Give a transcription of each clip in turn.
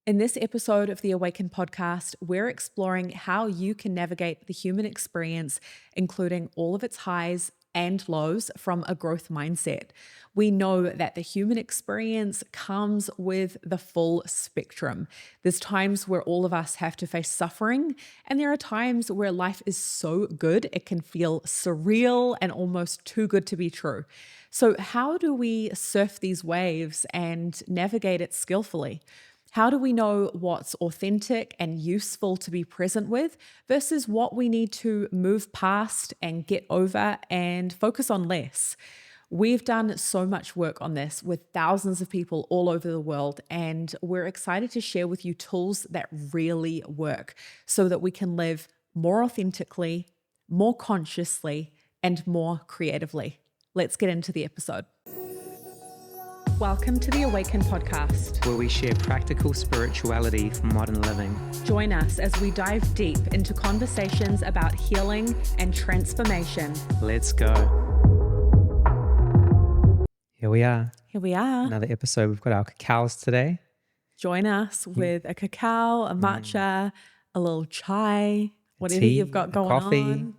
In this episode of the Awaken Podcast, we're exploring how you can navigate the human experience, including all of its highs and lows from a growth mindset. We know that the human experience comes with the full spectrum. There's times where all of us have to face suffering, and there are times where life is so good it can feel surreal and almost too good to be true. So, how do we surf these waves and navigate it skillfully? How do we know what's authentic and useful to be present with versus what we need to move past and get over and focus on less? We've done so much work on this with thousands of people all over the world, and we're excited to share with you tools that really work so that we can live more authentically, more consciously, and more creatively. Let's get into the episode. Welcome to the Awaken Podcast, where we share practical spirituality for modern living. Join us as we dive deep into conversations about healing and transformation. Let's go. Here we are. Here we are. Another episode. We've got our cacaos today. Join us with a cacao, a matcha, a little chai, whatever tea, you've got going coffee. on.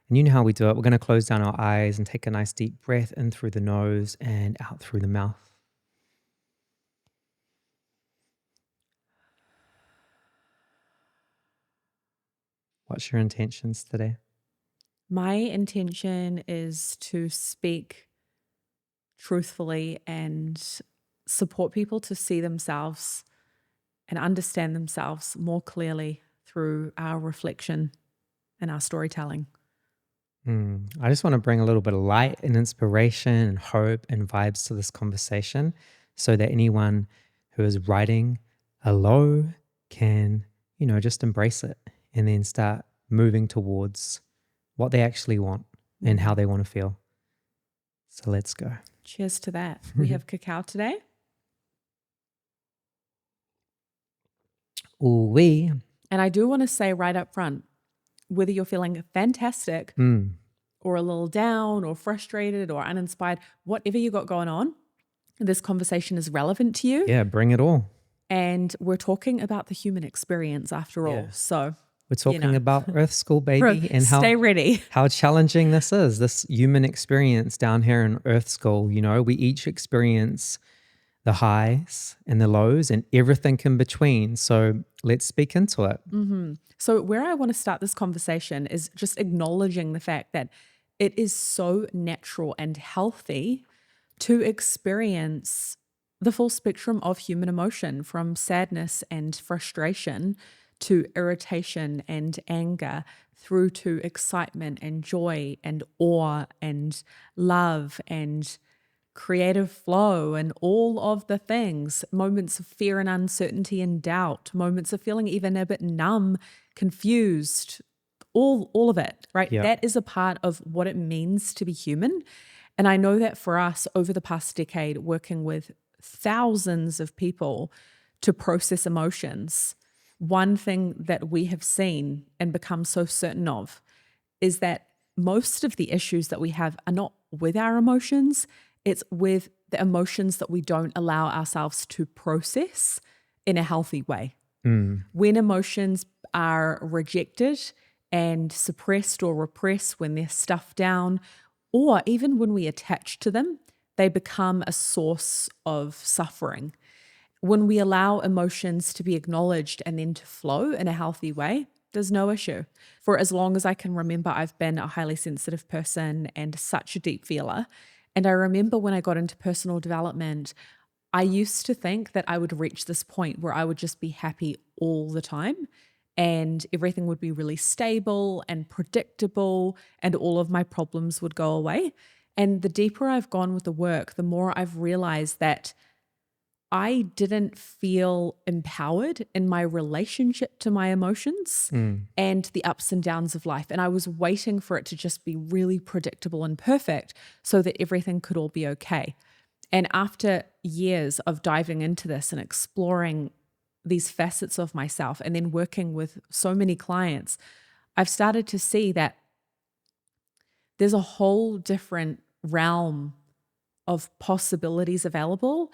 And you know how we do it. We're going to close down our eyes and take a nice deep breath in through the nose and out through the mouth. What's your intentions today? My intention is to speak truthfully and support people to see themselves and understand themselves more clearly through our reflection and our storytelling. I just want to bring a little bit of light and inspiration and hope and vibes to this conversation so that anyone who is riding a low can, just embrace it and then start moving towards what they actually want and how they want to feel. So let's go. Cheers to that. We have cacao today. Ooh-wee. And I do want to say right up front, whether you're feeling fantastic or a little down or frustrated or uninspired, whatever you got going on, this conversation is relevant to you. Yeah, bring it all. And we're talking about the human experience after all. So we're talking about Earth School, baby, and stay ready. How challenging this is, this human experience down here in Earth School. We each experience the highs and the lows and everything in between. So let's speak into it. So where I want to start this conversation is just acknowledging the fact that it is so natural and healthy to experience the full spectrum of human emotion, from sadness and frustration to irritation and anger, through to excitement and joy and awe and love and creative flow and all of the things, moments of fear and uncertainty and doubt, moments of feeling even a bit numb, confused, all of it, right? Yeah. That is a part of what it means to be human. And I know that for us over the past decade, working with thousands of people to process emotions, one thing that we have seen and become so certain of is that most of the issues that we have are not with our emotions, it's with the emotions that we don't allow ourselves to process in a healthy way. When emotions are rejected and suppressed or repressed, when they're stuffed down, or even when we attach to them, they become a source of suffering. When we allow emotions to be acknowledged and then to flow in a healthy way, there's no issue. For as long as I can remember, I've been a highly sensitive person and such a deep feeler. And I remember when I got into personal development, I used to think that I would reach this point where I would just be happy all the time and everything would be really stable and predictable and all of my problems would go away. And the deeper I've gone with the work, the more I've realized that I didn't feel empowered in my relationship to my emotions and the ups and downs of life. And I was waiting for it to just be really predictable and perfect so that everything could all be okay. And after years of diving into this and exploring these facets of myself and then working with so many clients, I've started to see that there's a whole different realm of possibilities available.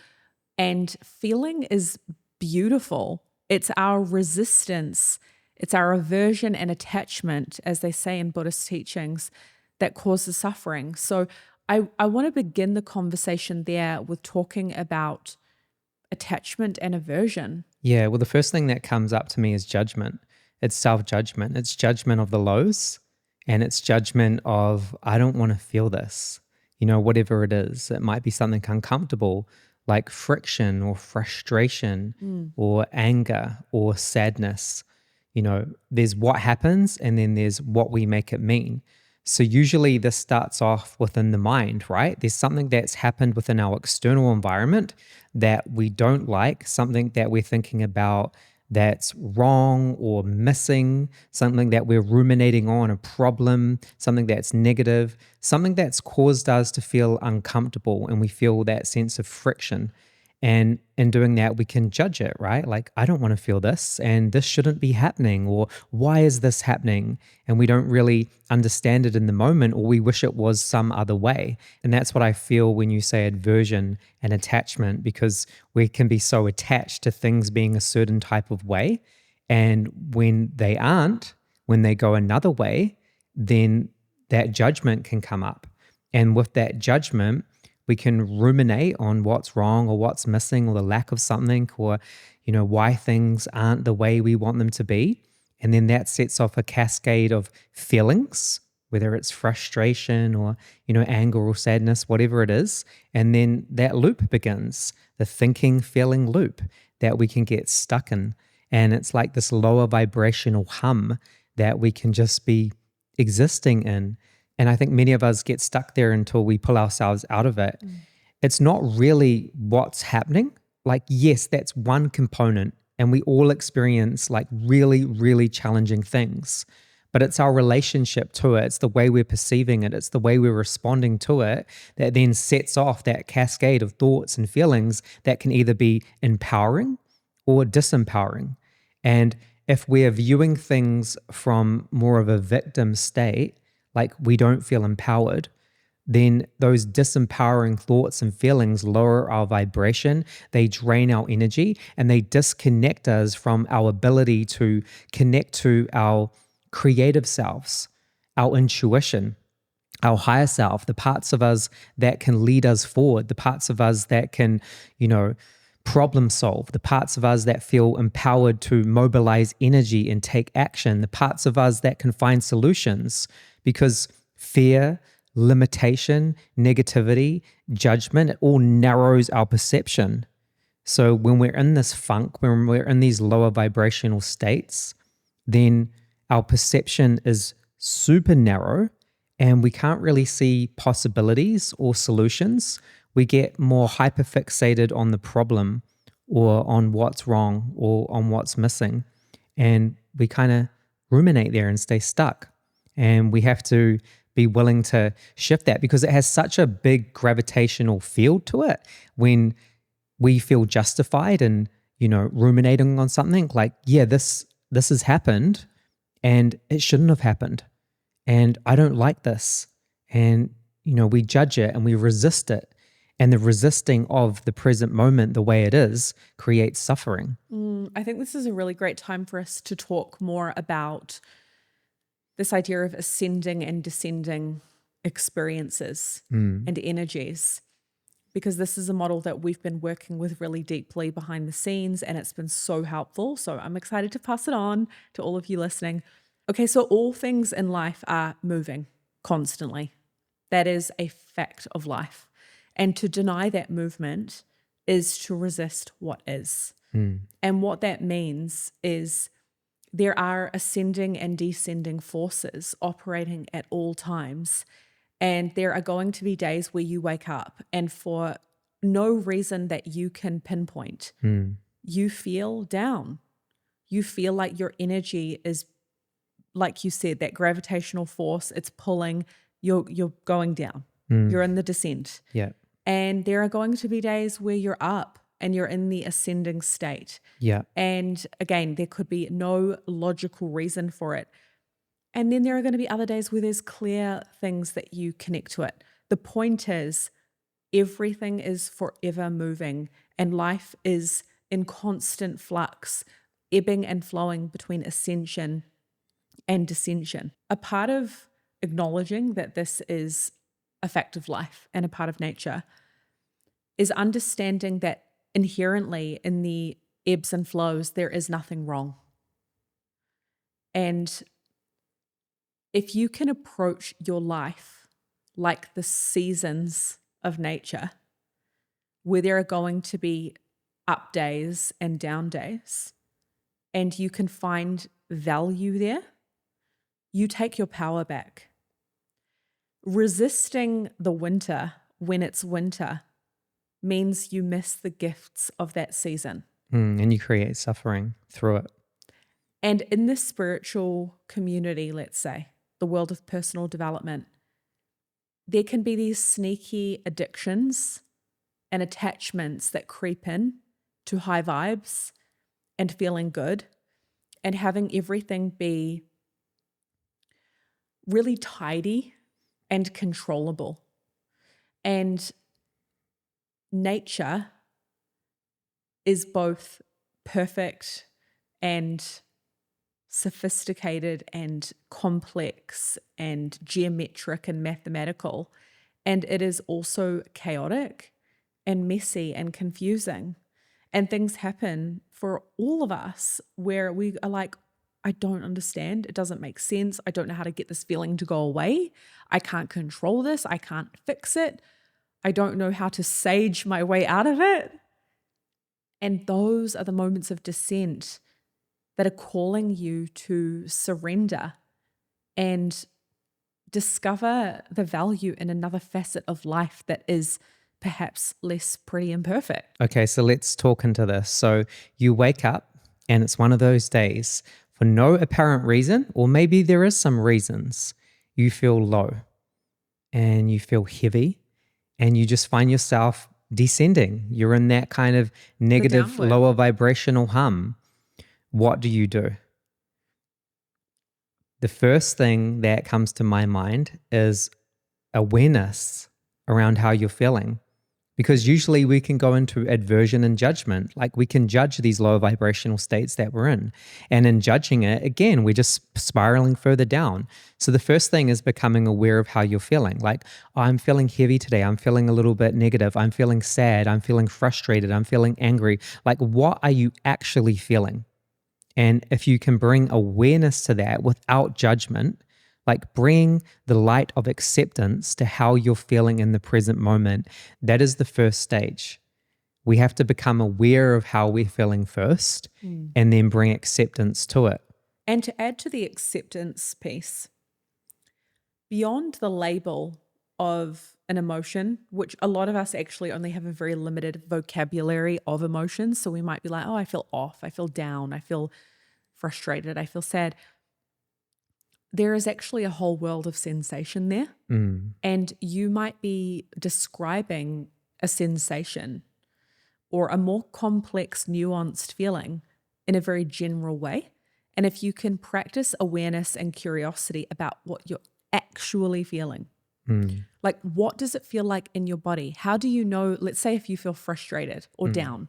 And feeling is beautiful It's our resistance, it's our aversion and attachment, as they say in Buddhist teachings, that causes suffering. So I want to begin the conversation there with talking about attachment and aversion. Yeah, well, the first thing that comes up to me is judgment. It's self-judgment. It's judgment of the lows, and it's judgment of, I don't want to feel this, whatever it is. It might be something uncomfortable, like friction or frustration or anger or sadness. There's what happens, and then there's what we make it mean. So usually this starts off within the mind, right? There's something that's happened within our external environment that we don't like, something that we're thinking about that's wrong or missing, something that we're ruminating on, a problem, something that's negative, something that's caused us to feel uncomfortable, and we feel that sense of friction. And in doing that, we can judge it, right? Like, I don't want to feel this, and this shouldn't be happening, or why is this happening? And we don't really understand it in the moment, or we wish it was some other way. And that's what I feel when you say aversion and attachment, because we can be so attached to things being a certain type of way. And when they aren't, when they go another way, then that judgment can come up. And with that judgment, we can ruminate on what's wrong or what's missing or the lack of something, or, why things aren't the way we want them to be. And then that sets off a cascade of feelings, whether it's frustration or, anger or sadness, whatever it is. And then that loop begins, the thinking, feeling loop that we can get stuck in. And it's like this lower vibrational hum that we can just be existing in. And I think many of us get stuck there until we pull ourselves out of it. It's not really what's happening. Like, yes, that's one component, and we all experience like really, really challenging things. But it's our relationship to it. It's the way we're perceiving it. It's the way we're responding to it that then sets off that cascade of thoughts and feelings that can either be empowering or disempowering. And if we're viewing things from more of a victim state, like we don't feel empowered, then those disempowering thoughts and feelings lower our vibration, they drain our energy, and they disconnect us from our ability to connect to our creative selves, our intuition, our higher self, the parts of us that can lead us forward, the parts of us that can, problem solve, the parts of us that feel empowered to mobilize energy and take action, the parts of us that can find solutions. Because fear, limitation, negativity, judgment, it all narrows our perception. So when we're in this funk, when we're in these lower vibrational states, then our perception is super narrow and we can't really see possibilities or solutions. We get more hyperfixated on the problem or on what's wrong or on what's missing. And we kind of ruminate there and stay stuck. And we have to be willing to shift that, because it has such a big gravitational field to it. When we feel justified in, ruminating on something like, yeah, this has happened and it shouldn't have happened. And I don't like this. And, we judge it and we resist it. And the resisting of the present moment the way it is creates suffering. I think this is a really great time for us to talk more about this idea of ascending and descending experiences and energies, because this is a model that we've been working with really deeply behind the scenes, and it's been so helpful. So I'm excited to pass it on to all of you listening. Okay, so all things in life are moving constantly. That is a fact of life. And to deny that movement is to resist what is. And what that means is there are ascending and descending forces operating at all times. And there are going to be days where you wake up and for no reason that you can pinpoint, you feel down. You feel like your energy is, like you said, that gravitational force, it's pulling, you're going down. You're in the descent. Yeah. And there are going to be days where you're up and you're in the ascending state. Yeah. And again, there could be no logical reason for it. And then there are going to be other days where there's clear things that you connect to it. The point is, everything is forever moving and life is in constant flux. ebbing and flowing between ascension and descension. A part of acknowledging that this is a fact of life and a part of nature is understanding that inherently in the ebbs and flows, there is nothing wrong. And if you can approach your life like the seasons of nature, where there are going to be up days and down days, and you can find value there, you take your power back. Resisting the winter when it's winter means you miss the gifts of that season. And you create suffering through it. And in the spiritual community, let's say, the world of personal development, there can be these sneaky addictions and attachments that creep in to high vibes and feeling good and having everything be really tidy and controllable. And nature is both perfect and sophisticated and complex and geometric and mathematical. And it is also chaotic and messy and confusing. And things happen for all of us where we are like, I don't understand. It doesn't make sense. I don't know how to get this feeling to go away. I can't control this. I can't fix it. I don't know how to sage my way out of it. And those are the moments of descent that are calling you to surrender and discover the value in another facet of life that is perhaps less pretty and perfect. Okay, so let's talk into this. So you wake up and it's one of those days for no apparent reason, or maybe there is some reasons. You feel low and you feel heavy and you just find yourself descending. You're in that kind of negative, lower vibrational hum. What do? The first thing that comes to my mind is awareness around how you're feeling. Because usually we can go into aversion and judgment. Like we can judge these lower vibrational states that we're in. And in judging it, again, we're just spiraling further down. So the first thing is becoming aware of how you're feeling. Like, oh, I'm feeling heavy today. I'm feeling a little bit negative. I'm feeling sad. I'm feeling frustrated. I'm feeling angry. Like, what are you actually feeling? And if you can bring awareness to that without judgment, like bring the light of acceptance to how you're feeling in the present moment, that is the first stage. We have to become aware of how we're feeling first and then bring acceptance to it. And to add to the acceptance piece, beyond the label of an emotion, which a lot of us actually only have a very limited vocabulary of emotions. So we might be like, oh, I feel off, I feel down, I feel frustrated, I feel sad. There is actually a whole world of sensation there. And you might be describing a sensation or a more complex, nuanced feeling in a very general way. And if you can practice awareness and curiosity about what you're actually feeling, like what does it feel like in your body? How do you know, let's say if you feel frustrated or down,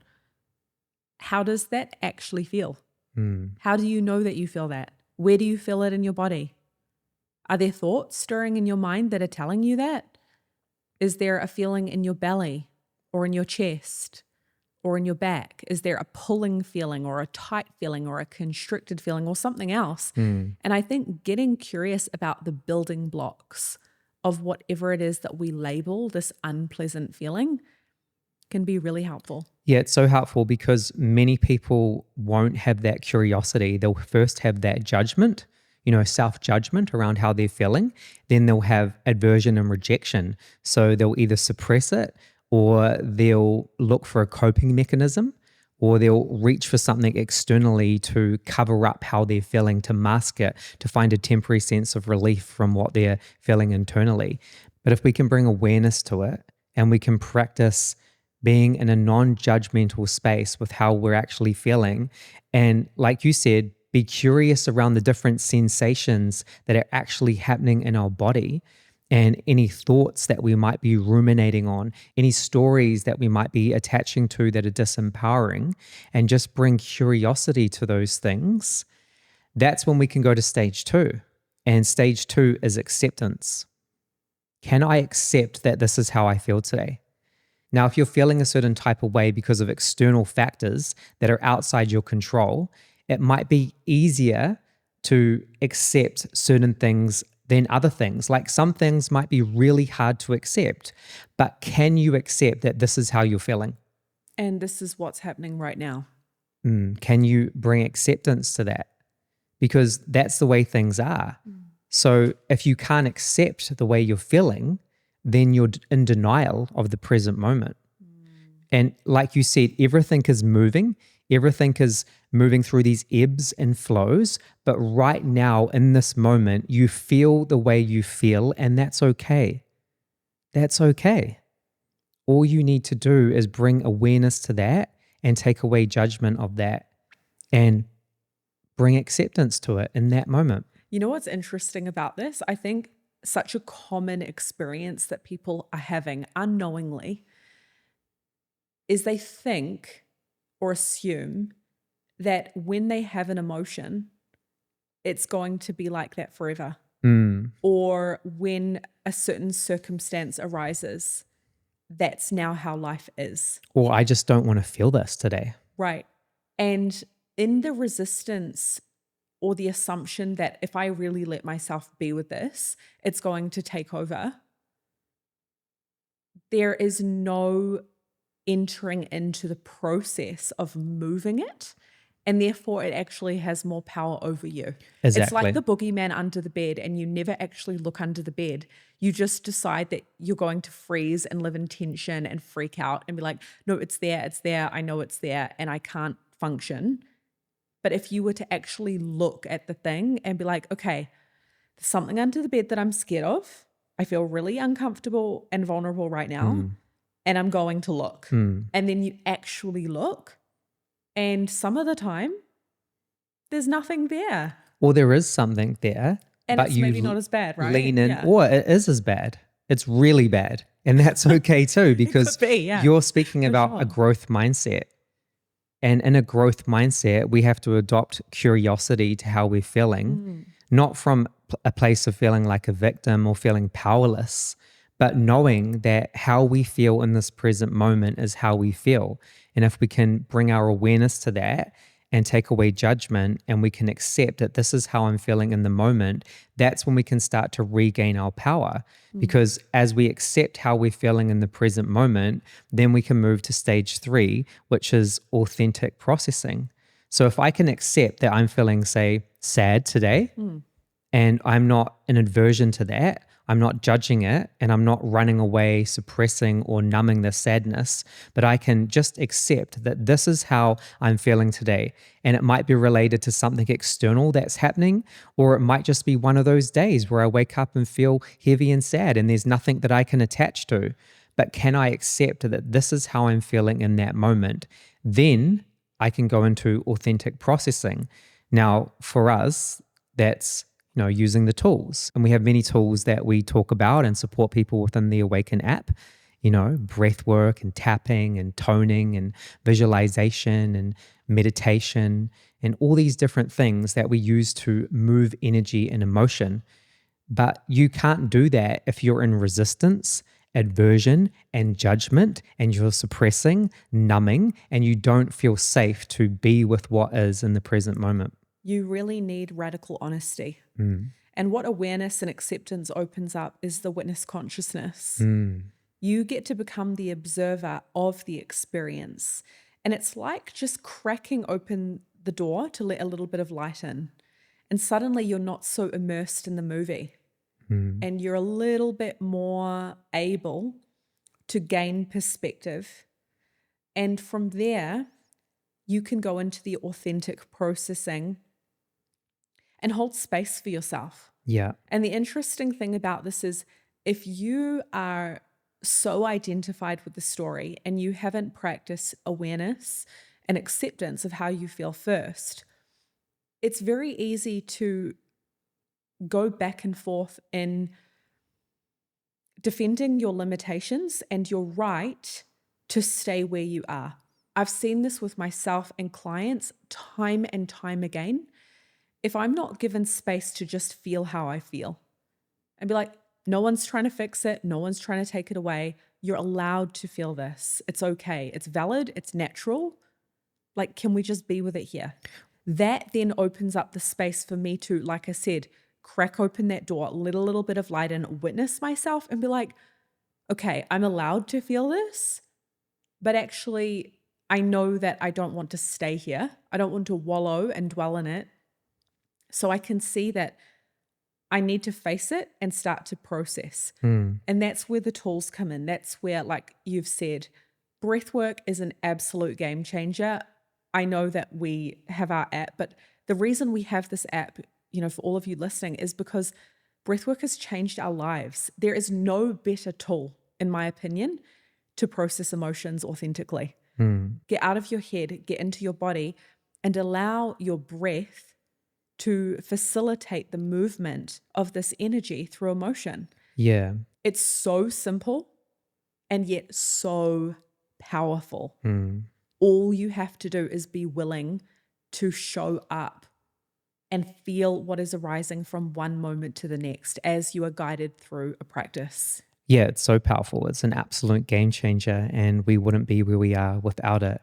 how does that actually feel? How do you know that you feel that? Where do you feel it in your body? Are there thoughts stirring in your mind that are telling you that? Is there a feeling in your belly or in your chest or in your back? Is there a pulling feeling or a tight feeling or a constricted feeling or something else? And I think getting curious about the building blocks of whatever it is that we label this unpleasant feeling can be really helpful. Yeah, it's so helpful because many people won't have that curiosity. They'll first have that judgment, self-judgment around how they're feeling. Then they'll have aversion and rejection. So they'll either suppress it or they'll look for a coping mechanism or they'll reach for something externally to cover up how they're feeling, to mask it, to find a temporary sense of relief from what they're feeling internally. But if we can bring awareness to it and we can practice being in a non-judgmental space with how we're actually feeling. And like you said, be curious around the different sensations that are actually happening in our body and any thoughts that we might be ruminating on, any stories that we might be attaching to that are disempowering, and just bring curiosity to those things, that's when we can go to stage 2. And stage 2 is acceptance. Can I accept that this is how I feel today? Now, if you're feeling a certain type of way because of external factors that are outside your control, it might be easier to accept certain things than other things. Like some things might be really hard to accept, but can you accept that this is how you're feeling? And this is what's happening right now. Can you bring acceptance to that? Because that's the way things are. So if you can't accept the way you're feeling, then you're in denial of the present moment. And like you said, everything is moving. Everything is moving through these ebbs and flows. But right now, in this moment, you feel the way you feel, and that's okay. That's okay. All you need to do is bring awareness to that and take away judgment of that and bring acceptance to it in that moment. You know what's interesting about this? I think such a common experience that people are having unknowingly is they think or assume that when they have an emotion, it's going to be like that forever. Or when a certain circumstance arises, that's now how life is. Or I just don't want to feel this today. Right. And in the resistance or the assumption that if I really let myself be with this, it's going to take over, there is no entering into the process of moving it. And therefore, it actually has more power over you. Exactly. It's like the boogeyman under the bed, and you never actually look under the bed. You just decide that you're going to freeze and live in tension and freak out and be like, no, it's there, I know it's there, and I can't function. But if you were to actually look at the thing and be like, okay, there's something under the bed that I'm scared of. I feel really uncomfortable and vulnerable right now, and I'm going to look. And then you actually look. And some of the time, there's nothing there. Or there is something there, and but it's you maybe not as bad, right? lean in, Yeah. or it is as bad. It's really bad. And that's okay too, because could be, yeah. you're speaking about sure. a growth mindset. And in a growth mindset, we have to adopt curiosity to how we're feeling, not from a place of feeling like a victim or feeling powerless, but knowing that how we feel in this present moment is how we feel. And if we can bring our awareness to that and take away judgment, and we can accept that this is how I'm feeling in the moment, that's when we can start to regain our power. Because as we accept how we're feeling in the present moment, then we can move to stage 3, which is authentic processing. So if I can accept that I'm feeling, say, sad today, and I'm not in aversion to that, I'm not judging it, and I'm not running away, suppressing or numbing the sadness, but I can just accept that this is how I'm feeling today. And it might be related to something external that's happening, or it might just be one of those days where I wake up and feel heavy and sad and there's nothing that I can attach to. But can I accept that this is how I'm feeling in that moment? Then I can go into authentic processing. Now, for us, that's using the tools. And we have many tools that we talk about and support people within the Awaken app, breathwork and tapping and toning and visualization and meditation and all these different things that we use to move energy and emotion. But you can't do that if you're in resistance, aversion, and judgment, and you're suppressing, numbing, and you don't feel safe to be with what is in the present moment. You really need radical honesty. And what awareness and acceptance opens up is the witness consciousness. You get to become the observer of the experience. And it's like just cracking open the door to let a little bit of light in. And suddenly you're not so immersed in the movie. And you're a little bit more able to gain perspective. And from there, you can go into the authentic processing and hold space for yourself. Yeah. And the interesting thing about this is if you are so identified with the story and you haven't practiced awareness and acceptance of how you feel first, it's very easy to go back and forth in defending your limitations and your right to stay where you are. I've seen this with myself and clients time and time again. If I'm not given space to just feel how I feel and be like, no one's trying to fix it, no one's trying to take it away, you're allowed to feel this. It's okay. It's valid. It's natural. Like, can we just be with it here? That then opens up the space for me to, like I said, crack open that door, let a little bit of light in, witness myself and be like, okay, I'm allowed to feel this, but actually I know that I don't want to stay here. I don't want to wallow and dwell in it. So I can see that I need to face it and start to process. And that's where the tools come in. That's where, like you've said, breathwork is an absolute game changer. I know that we have our app, but the reason we have this app, for all of you listening, is because breathwork has changed our lives. There is no better tool, in my opinion, to process emotions authentically. Get out of your head, get into your body, and allow your breath to facilitate the movement of this energy through emotion. Yeah. It's so simple and yet so powerful. All you have to do is be willing to show up and feel what is arising from one moment to the next as you are guided through a practice. Yeah, it's so powerful. It's an absolute game changer, and we wouldn't be where we are without it.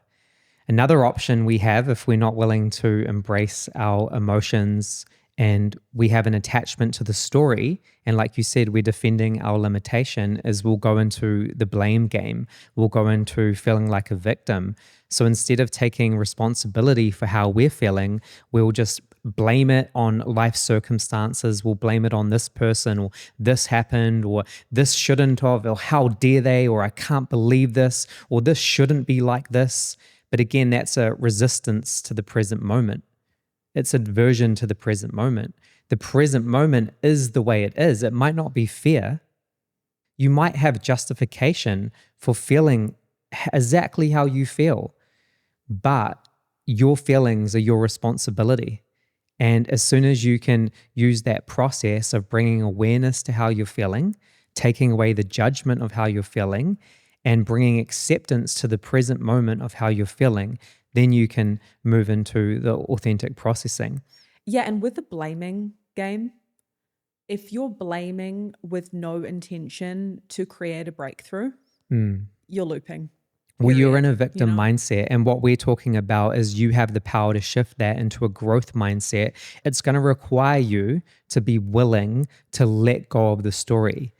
Another option we have, if we're not willing to embrace our emotions and we have an attachment to the story, and like you said, we're defending our limitation, is we'll go into the blame game. We'll go into feeling like a victim. So instead of taking responsibility for how we're feeling, we'll just blame it on life circumstances. We'll blame it on this person, or this happened, or this shouldn't have, or how dare they, or I can't believe this, or this shouldn't be like this. But again, that's a resistance to the present moment. It's aversion to the present moment. The present moment is the way it is. It might not be fair. You might have justification for feeling exactly how you feel, but your feelings are your responsibility. And as soon as you can use that process of bringing awareness to how you're feeling, taking away the judgment of how you're feeling, and bringing acceptance to the present moment of how you're feeling, then you can move into the authentic processing. Yeah, and with the blaming game, if you're blaming with no intention to create a breakthrough, you're looping. Well, you're in a victim mindset. And what we're talking about is you have the power to shift that into a growth mindset. It's going to require you to be willing to let go of the story.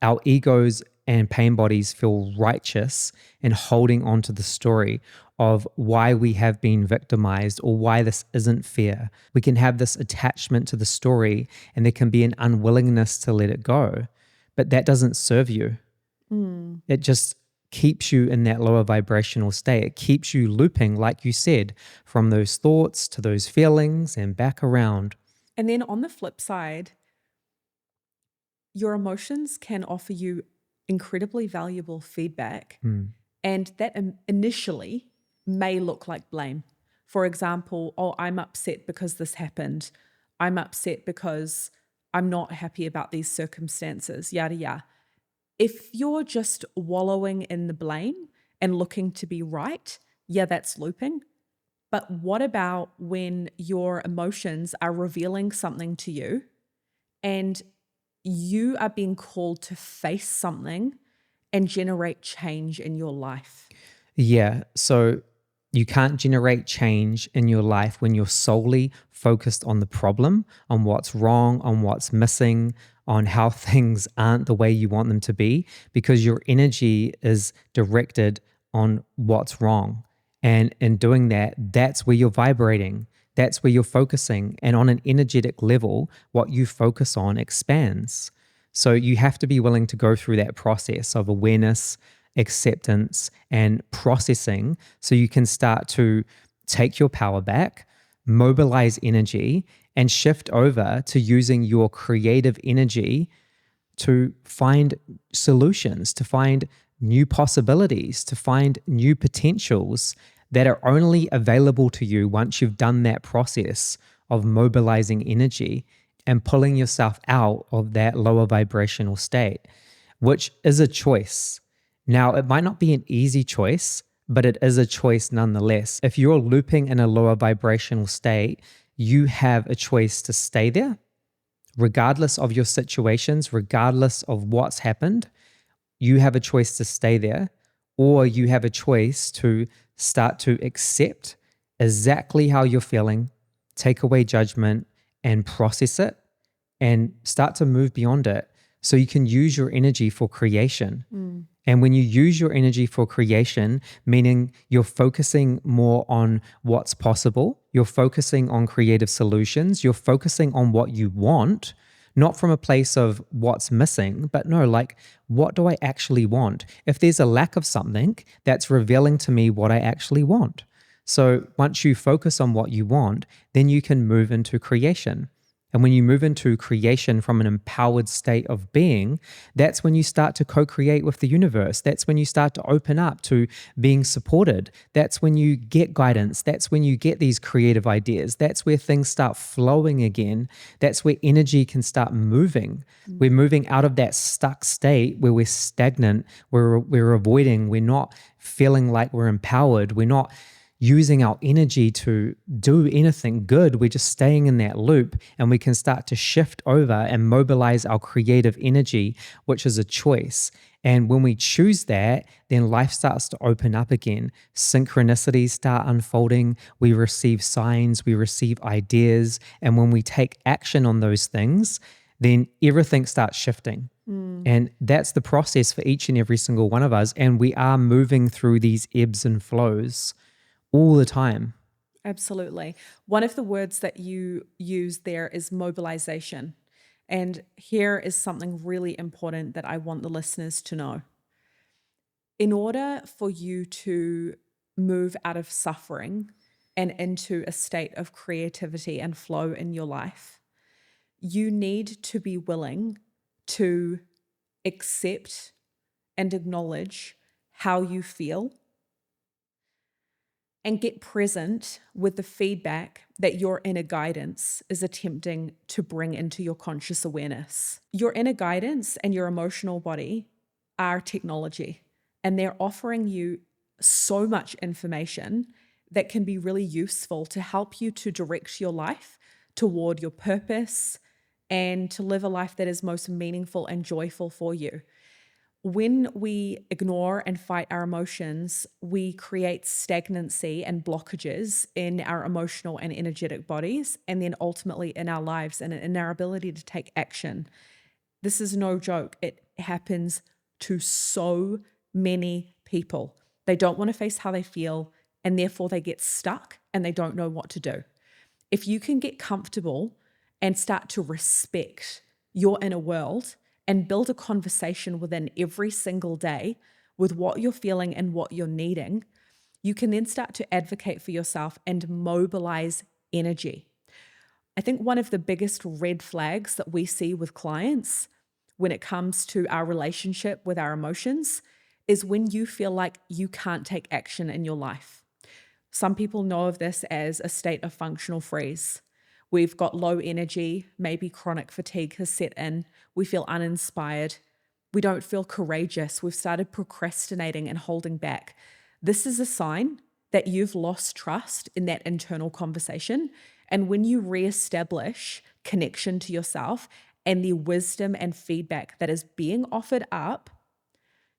Our egos and pain bodies feel righteous in holding on to the story of why we have been victimized or why this isn't fair. We can have this attachment to the story, and there can be an unwillingness to let it go, but that doesn't serve you. It just keeps you in that lower vibrational state. It keeps you looping, like you said, from those thoughts to those feelings and back around. And then on the flip side, your emotions can offer you incredibly valuable feedback, and that initially may look like blame. For example, I'm upset because this happened. I'm upset because I'm not happy about these circumstances, yada, yada. If you're just wallowing in the blame and looking to be right, yeah, that's looping. But what about when your emotions are revealing something to you and you are being called to face something and generate change in your life? Yeah. So you can't generate change in your life when you're solely focused on the problem, on what's wrong, on what's missing, on how things aren't the way you want them to be, because your energy is directed on what's wrong. And in doing that, that's where you're vibrating. That's where you're focusing. And on an energetic level, what you focus on expands. So you have to be willing to go through that process of awareness, acceptance, and processing so you can start to take your power back, mobilize energy, and shift over to using your creative energy to find solutions, to find new possibilities, to find new potentials that are only available to you once you've done that process of mobilizing energy and pulling yourself out of that lower vibrational state. which is a choice. Now, it might not be an easy choice, but it is a choice nonetheless. If you're looping in a lower vibrational state, you have a choice to stay there, regardless of your situations, regardless of what's happened. You have a choice to stay there, or you have a choice to start to accept exactly how you're feeling, take away judgment, and process it, and start to move beyond it so you can use your energy for creation. And when you use your energy for creation, meaning you're focusing more on what's possible, you're focusing on creative solutions, you're focusing on what you want, not from a place of what's missing, but no, like, what do I actually want? If there's a lack of something, that's revealing to me what I actually want. So once you focus on what you want, then you can move into creation. And when you move into creation from an empowered state of being, that's when you start to co-create with the universe. That's when you start to open up to being supported. That's when you get guidance. That's when you get these creative ideas. That's where things start flowing again. That's where energy can start moving. We're moving out of that stuck state where we're stagnant, we're avoiding, we're not feeling like we're empowered, we're not using our energy to do anything good. We're just staying in that loop, and we can start to shift over and mobilize our creative energy, which is a choice. And when we choose that, then life starts to open up again. Synchronicities start unfolding. We receive signs, we receive ideas. And when we take action on those things, then everything starts shifting. And that's the process for each and every single one of us. And we are moving through these ebbs and flows all the time. Absolutely. One of the words that you use there is mobilization. And here is something really important that I want the listeners to know. In order for you to move out of suffering and into a state of creativity and flow in your life, you need to be willing to accept and acknowledge how you feel, and get present with the feedback that your inner guidance is attempting to bring into your conscious awareness. Your inner guidance and your emotional body are technology, and they're offering you so much information that can be really useful to help you to direct your life toward your purpose and to live a life that is most meaningful and joyful for you. When we ignore and fight our emotions, we create stagnancy and blockages in our emotional and energetic bodies, and then ultimately in our lives and in our ability to take action. This is no joke. It happens to so many people. They don't want to face how they feel, and therefore they get stuck and they don't know what to do. If you can get comfortable and start to respect your inner world and build a conversation within every single day with what you're feeling and what you're needing, you can then start to advocate for yourself and mobilize energy. I think one of the biggest red flags that we see with clients when it comes to our relationship with our emotions is when you feel like you can't take action in your life. Some people know of this as a state of functional freeze. We've got low energy, maybe chronic fatigue has set in, we feel uninspired, we don't feel courageous, we've started procrastinating and holding back. This is a sign that you've lost trust in that internal conversation. And when you reestablish connection to yourself and the wisdom and feedback that is being offered up,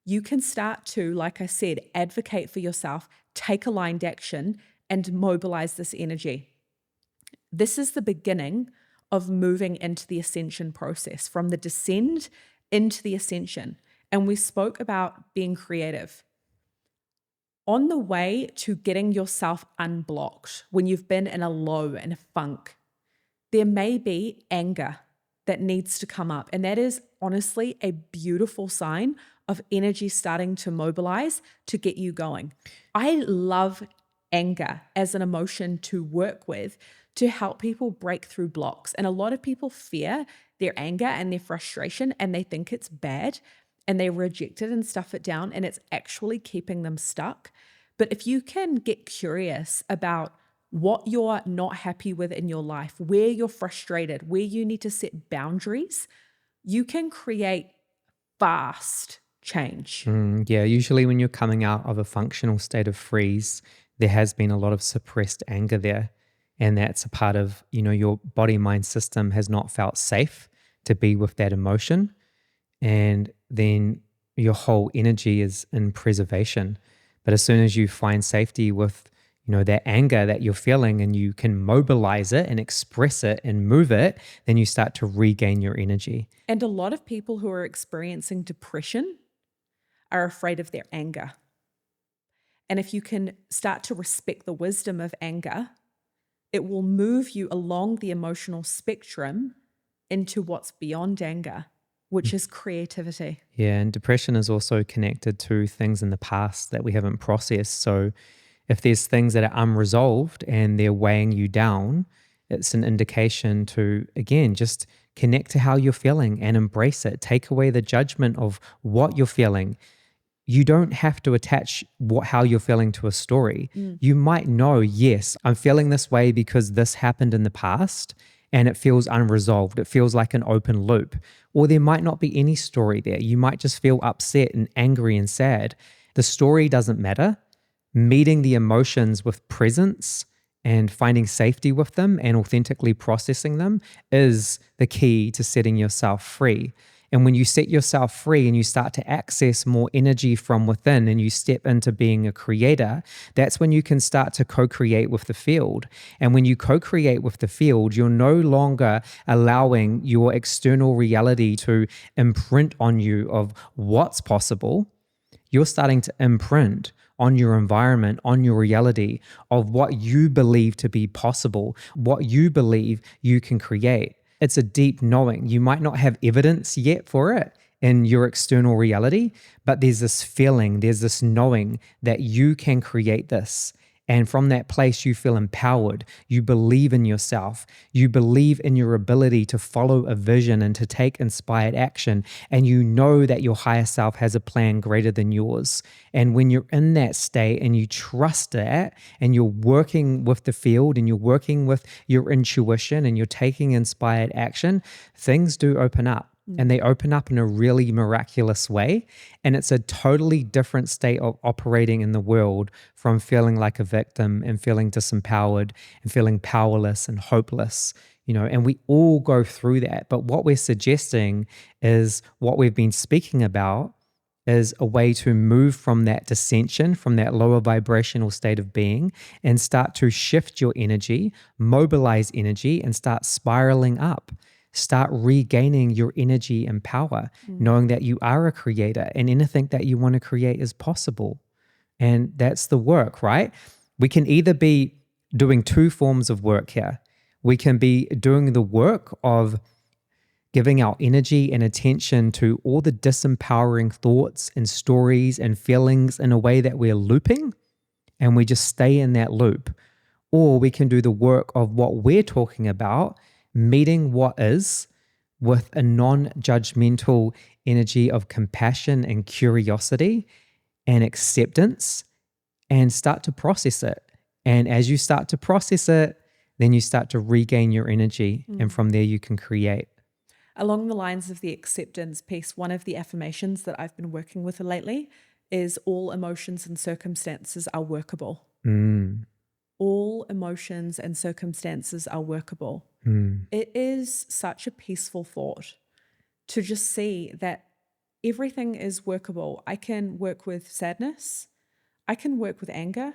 you can start to, like I said, advocate for yourself, take aligned action, and mobilize this energy. This is the beginning of moving into the ascension process, from the descend into the ascension. And we spoke about being creative. On the way to getting yourself unblocked, when you've been in a low and a funk, there may be anger that needs to come up. And that is honestly a beautiful sign of energy starting to mobilize to get you going. I love anger as an emotion to work with to help people break through blocks. And a lot of people fear their anger and their frustration, and they think it's bad and they reject it and stuff it down, and it's actually keeping them stuck. But if you can get curious about what you're not happy with in your life, where you're frustrated, where you need to set boundaries, you can create vast change. Yeah, usually when you're coming out of a functional state of freeze, there has been a lot of suppressed anger there. And that's a part of, your body-mind system has not felt safe to be with that emotion. And then your whole energy is in preservation. But as soon as you find safety with, that anger that you're feeling and you can mobilize it and express it and move it, then you start to regain your energy. And a lot of people who are experiencing depression are afraid of their anger. And if you can start to respect the wisdom of anger, it will move you along the emotional spectrum into what's beyond anger, which is creativity. Yeah, and depression is also connected to things in the past that we haven't processed. So if there's things that are unresolved and they're weighing you down, it's an indication to, again, just connect to how you're feeling and embrace it. Take away the judgment of what you're feeling. You don't have to attach how you're feeling to a story. You might know, yes, I'm feeling this way because this happened in the past and it feels unresolved. It feels like an open loop. Or there might not be any story there. You might just feel upset and angry and sad. The story doesn't matter. Meeting the emotions with presence and finding safety with them and authentically processing them is the key to setting yourself free. And when you set yourself free and you start to access more energy from within and you step into being a creator, that's when you can start to co-create with the field. And when you co-create with the field, you're no longer allowing your external reality to imprint on you of what's possible. You're starting to imprint on your environment, on your reality of what you believe to be possible, what you believe you can create. It's a deep knowing. You might not have evidence yet for it in your external reality, but there's this feeling, there's this knowing that you can create this. And from that place, you feel empowered. You believe in yourself. You believe in your ability to follow a vision and to take inspired action. And you know that your higher self has a plan greater than yours. And when you're in that state and you trust that and you're working with the field and you're working with your intuition and you're taking inspired action, things do open up. And they open up in a really miraculous way. And it's a totally different state of operating in the world from feeling like a victim and feeling disempowered and feeling powerless and hopeless, and we all go through that. But what we're suggesting is what we've been speaking about is a way to move from that descension, from that lower vibrational state of being, and start to shift your energy, mobilize energy, and start spiraling up. Start regaining your energy and power, knowing that you are a creator and anything that you want to create is possible. And that's the work, right? We can either be doing two forms of work here. We can be doing the work of giving our energy and attention to all the disempowering thoughts and stories and feelings in a way that we're looping and we just stay in that loop. Or we can do the work of what we're talking about, meeting what is with a non-judgmental energy of compassion and curiosity and acceptance, and start to process it. And as you start to process it, then you start to regain your energy. And from there you can create. Along the lines of the acceptance piece, one of the affirmations that I've been working with lately is all emotions and circumstances are workable. All emotions and circumstances are workable. It is such a peaceful thought to just see that everything is workable. I can work with sadness. I can work with anger.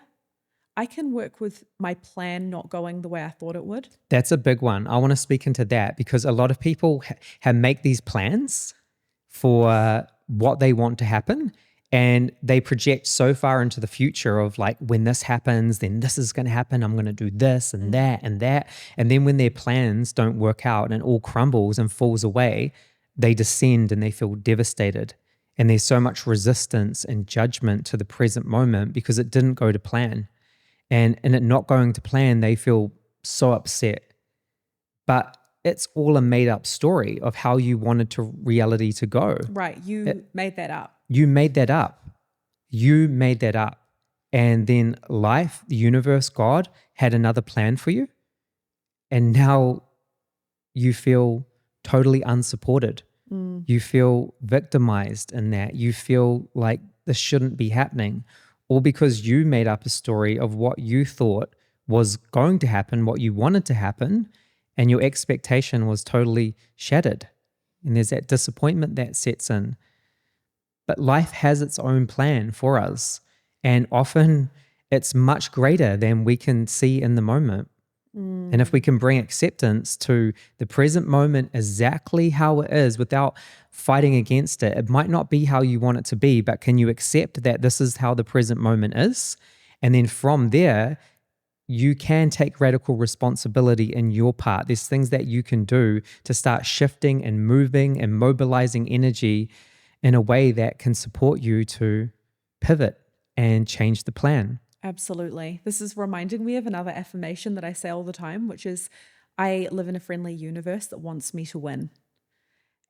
I can work with my plan not going the way I thought it would. That's a big one. I want to speak into that because a lot of people make these plans for what they want to happen. And they project so far into the future of like, when this happens, then this is going to happen. I'm going to do this and that and that. And then when their plans don't work out and all crumbles and falls away, they descend and they feel devastated. And there's so much resistance and judgment to the present moment because it didn't go to plan. And in it not going to plan, they feel so upset. But it's all a made up story of how you wanted reality to go. Right. You made that up. You made that up. You made that up. And then life, the universe, God had another plan for you. And now you feel totally unsupported. You feel victimized in that. You feel like this shouldn't be happening, all because you made up a story of what you thought was going to happen, what you wanted to happen, and your expectation was totally shattered. And there's that disappointment that sets in. But life has its own plan for us, and often it's much greater than we can see in the moment. And if we can bring acceptance to the present moment exactly how it is without fighting against it, it might not be how you want it to be, but can you accept that this is how the present moment is? And then from there, you can take radical responsibility in your part. There's things that you can do to start shifting and moving and mobilizing energy in a way that can support you to pivot and change the plan. Absolutely. This is reminding me of another affirmation that I say all the time, which is I live in a friendly universe that wants me to win.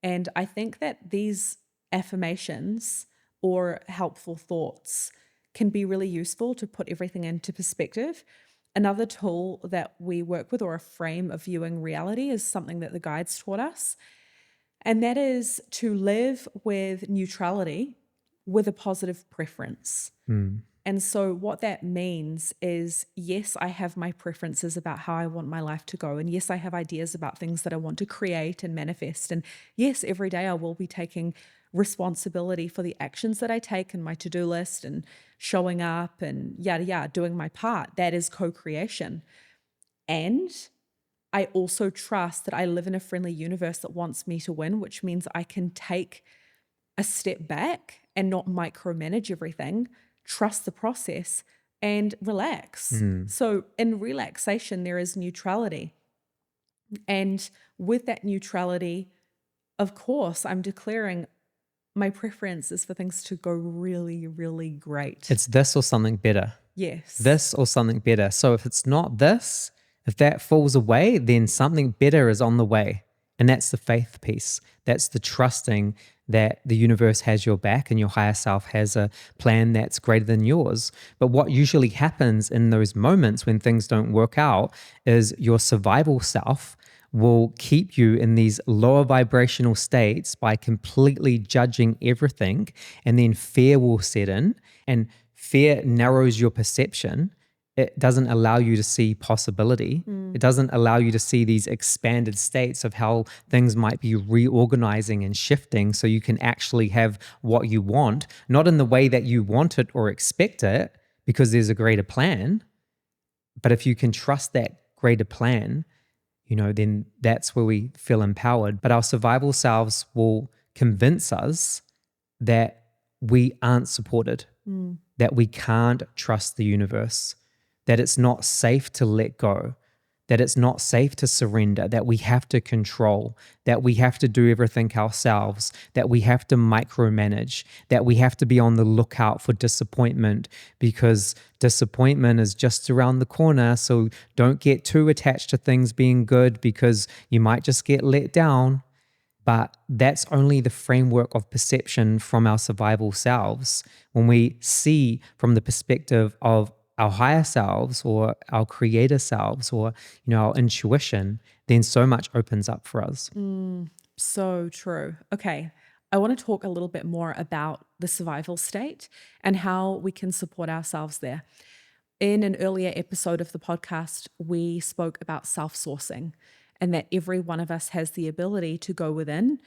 And I think that these affirmations or helpful thoughts can be really useful to put everything into perspective. Another tool that we work with, or a frame of viewing reality, is something that the guides taught us. And that is to live with neutrality with a positive preference. And so what that means is, yes, I have my preferences about how I want my life to go. And yes, I have ideas about things that I want to create and manifest. And yes, every day I will be taking responsibility for the actions that I take in my to-do list and showing up and yada, yada, doing my part. That is co-creation. And I also trust that I live in a friendly universe that wants me to win, which means I can take a step back and not micromanage everything, trust the process, and relax. So in relaxation, there is neutrality. And with that neutrality, of course, I'm declaring my preference is for things to go really, really great. It's this or something better. Yes. This or something better. So if it's not this, if that falls away, then something better is on the way. And that's the faith piece. That's the trusting that the universe has your back and your higher self has a plan that's greater than yours. But what usually happens in those moments when things don't work out is your survival self will keep you in these lower vibrational states by completely judging everything. And then fear will set in, and fear narrows your perception. It doesn't allow you to see possibility. It doesn't allow you to see these expanded states of how things might be reorganizing and shifting so you can actually have what you want, not in the way that you want it or expect it, because there's a greater plan. But if you can trust that greater plan, then that's where we feel empowered. But our survival selves will convince us that we aren't supported, that we can't trust the universe, that it's not safe to let go, that it's not safe to surrender, that we have to control, that we have to do everything ourselves, that we have to micromanage, that we have to be on the lookout for disappointment because disappointment is just around the corner. So don't get too attached to things being good because you might just get let down. But that's only the framework of perception from our survival selves. When we see from the perspective of our higher selves or our creator selves or our intuition, then so much opens up for us. So true. Okay, I want to talk a little bit more about the survival state and how we can support ourselves there. In an earlier episode of the podcast, we spoke about self-sourcing and that every one of us has the ability to go within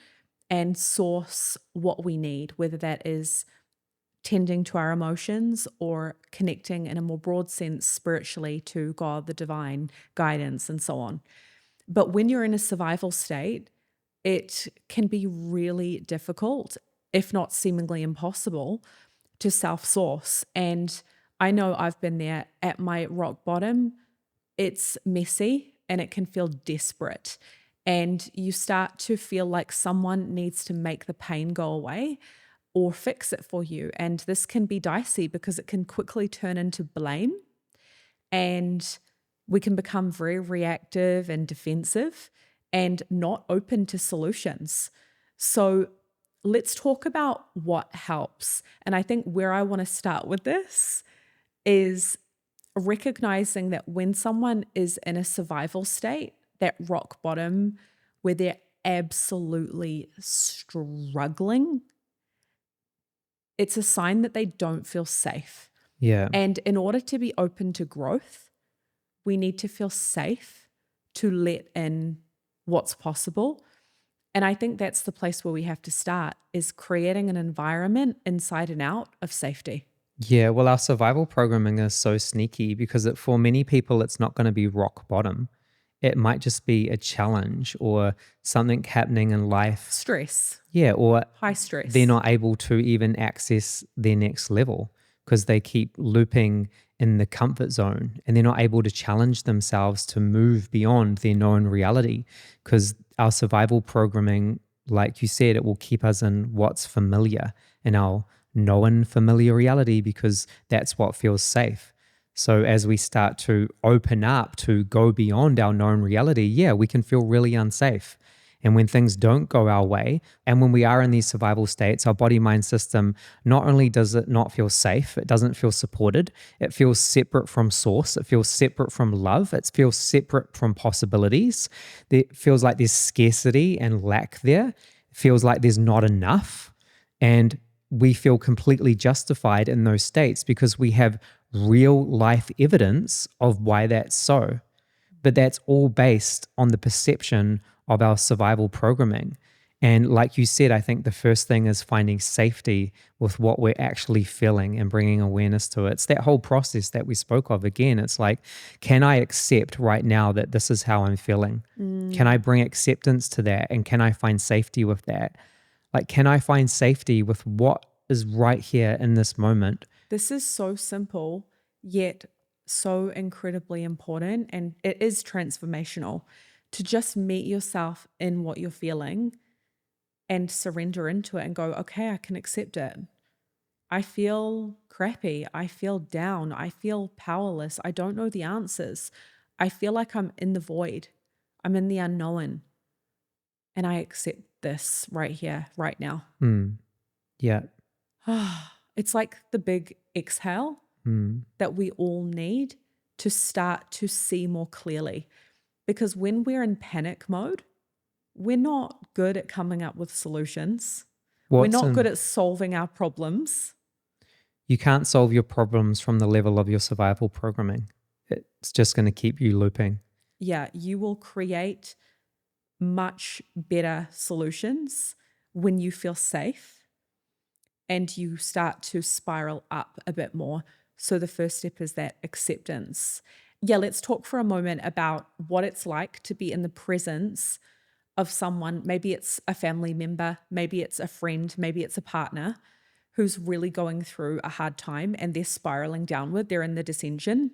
and source what we need, whether that is tending to our emotions or connecting in a more broad sense spiritually to God, the divine guidance, and so on. But when you're in a survival state, it can be really difficult, if not seemingly impossible, to self-source. And I know I've been there at my rock bottom. It's messy and it can feel desperate. And you start to feel like someone needs to make the pain go away or fix it for you. And this can be dicey because it can quickly turn into blame and we can become very reactive and defensive and not open to solutions. So let's talk about what helps. And I think where I want to start with this is recognizing that when someone is in a survival state, that rock bottom where they're absolutely struggling, it's a sign that they don't feel safe. Yeah. And in order to be open to growth, we need to feel safe to let in what's possible. And I think that's the place where we have to start, is creating an environment inside and out of safety. Yeah, well, our survival programming is so sneaky because for many people, it's not going to be rock bottom. It might just be a challenge or something happening in life. Stress, Yeah, or high stress. they're not able to even access their next level because they keep looping in the comfort zone and they're not able to challenge themselves to move beyond their known reality, because our survival programming, like you said, it will keep us in what's familiar, in our known familiar reality, because that's what feels safe. So as we start to open up to go beyond our known reality, yeah, we can feel really unsafe. And when things don't go our way, and when we are in these survival states, our body-mind system, not only does it not feel safe, it doesn't feel supported, it feels separate from source, it feels separate from love, it feels separate from possibilities. It feels like there's scarcity and lack there. It feels like there's not enough. And we feel completely justified in those states because we have real life evidence of why that's so. But that's all based on the perception of our survival programming. And like you said, I think the first thing is finding safety with what we're actually feeling and bringing awareness to it. It's that whole process that we spoke of again. It's like, can I accept right now that this is how I'm feeling? Can I bring acceptance to that? And can I find safety with that? Like, can I find safety with what is right here in this moment? This is so simple, yet so incredibly important. And it is transformational to just meet yourself in what you're feeling and surrender into it and go, okay, I can accept it. I feel crappy. I feel down. I feel powerless. I don't know the answers. I feel like I'm in the void. I'm in the unknown. And I accept this right here, right now. Yeah. It's like the big exhale that we all need to start to see more clearly. Because when we're in panic mode, we're not good at coming up with solutions. We're not good at solving our problems. You can't solve your problems from the level of your survival programming. It's just going to keep you looping. Yeah, you will create much better solutions when you feel safe and you start to spiral up a bit more. So the first step is that acceptance. Yeah, let's talk for a moment about what it's like to be in the presence of someone. Maybe it's a family member, maybe it's a friend, maybe it's a partner who's really going through a hard time and they're spiraling downward, they're in the descension.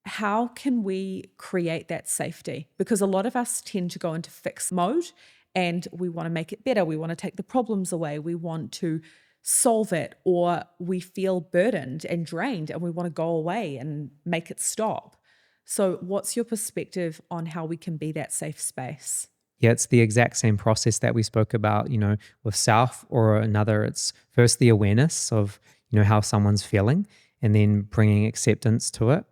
How can we create that safety? Because a lot of us tend to go into fix mode and we want to make it better. We want to take the problems away. We want to solve it, or we feel burdened and drained and we want to go away and make it stop. So what's your perspective on how we can be that safe space? Yeah, it's the exact same process that we spoke about, with self or another. It's first the awareness of, how someone's feeling, and then bringing acceptance to it